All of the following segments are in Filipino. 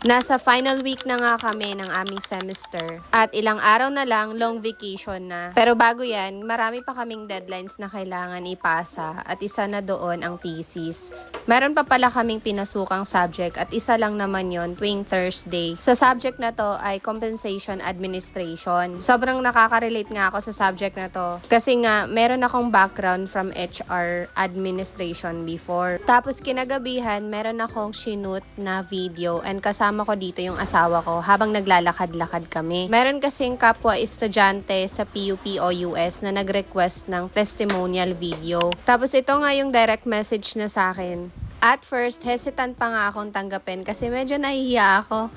Nasa final week na nga kami ng aming semester. At ilang araw na lang, long vacation na. Pero bago yan, marami pa kaming deadlines na kailangan ipasa. At isa na doon ang thesis. Meron pa pala kaming pinasukang subject at isa lang naman yon tuwing Thursday. Sa subject na to ay Compensation Administration. Sobrang nakaka-relate nga ako sa subject na to. Kasi nga, meron akong background from HR Administration before. Tapos kinagabihan, meron akong shoot na video and kasama ko dito yung asawa ko habang naglalakad-lakad kami. Meron kasing kapwa estudyante sa PUP-OUS na nag-request ng testimonial video. Tapos ito nga yung direct message na sa akin. At first, hesitant pa nga akong tanggapin kasi medyo nahihiya ako.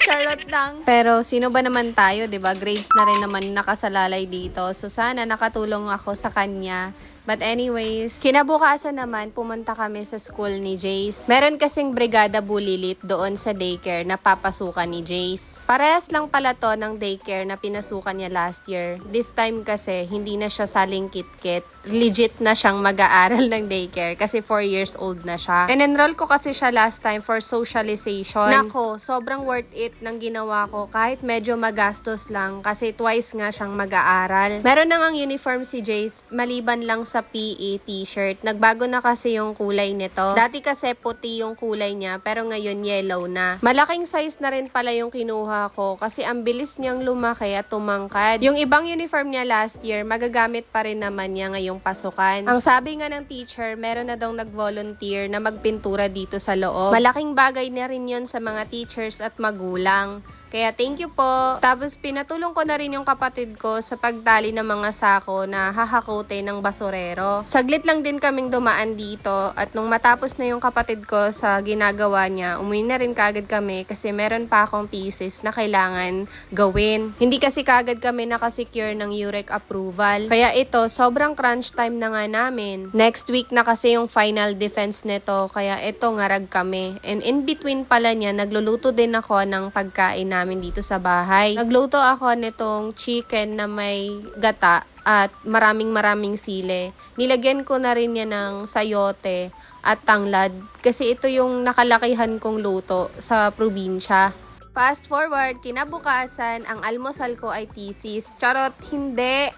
Charlotte lang. Pero sino ba naman tayo, 'di ba? Grades na rin naman nakasalalay dito. So sana nakatulong ako sa kanya. But anyways, kinabukasan naman pumunta kami sa school ni Jace. Meron kasing brigada bulilit doon sa daycare na papasukan ni Jace. Parehas lang pala to ng daycare na pinasukan niya last year. This time kasi hindi na siya saling kit-kit. Legit na siyang mag-aaral ng daycare kasi 4 years old na siya. And-enroll ko kasi siya last time for socialization. Nako, sobrang worth it ng ginawa ko kahit medyo magastos lang kasi twice nga siyang mag-aaral. Meron namang uniform si Jace maliban lang sa PE t-shirt. Nagbago na kasi yung kulay nito. Dati kasi puti yung kulay niya pero ngayon yellow na. Malaking size na rin pala yung kinuha ko kasi ang bilis niyang lumaki at tumangkad. Yung ibang uniform niya last year, magagamit pa rin naman niya ngayong pasukan. Ang sabi nga ng teacher, meron na daw nag-volunteer na magpintura dito sa loob. Malaking bagay na rin yun sa mga teachers at magulang. Kaya thank you po. Tapos pinatulong ko na rin yung kapatid ko sa pagtali ng mga sako na hahakote ng basurero. Saglit lang din kaming dumaan dito at nung matapos na yung kapatid ko sa ginagawa niya, umuwi na rin kagad kami kasi meron pa akong thesis na kailangan gawin. Hindi kasi kagad kami nakasecure ng UREC approval. Kaya ito, sobrang crunch time na nga namin. Next week na kasi yung final defense nito, kaya ito ngarag kami. And in between pala niya, nagluluto din ako ng pagkain namin dito sa bahay. Nagluto ako nitong chicken na may gata at maraming sile. Nilagyan ko na rin yan ng sayote at tanglad kasi ito yung nakalakihan kong luto sa probinsya. Fast forward, kinabukasan, ang almusal ko ay thesis. Charot, hindi.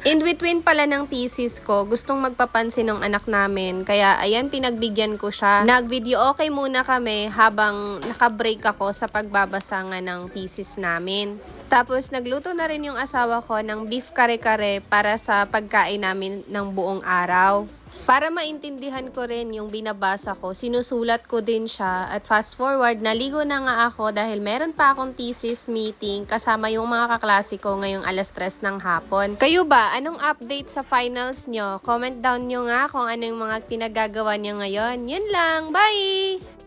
In between pala ng thesis ko, gustong magpapansin ng anak namin. Kaya ayan, pinagbigyan ko siya. Nag-video okay muna kami habang nakabreak ako sa pagbabasa nga ng thesis namin. Tapos nagluto na rin yung asawa ko ng beef kare-kare para sa pagkain namin ng buong araw. Para maintindihan ko rin yung binabasa ko, sinusulat ko din siya at fast forward, naligo na nga ako dahil meron pa akong thesis meeting kasama yung mga kaklase ko ngayong 3:00 ng hapon. Kayo ba, anong update sa finals nyo? Comment down nyo nga kung ano yung mga pinagagawa nyo ngayon. Yun lang, bye!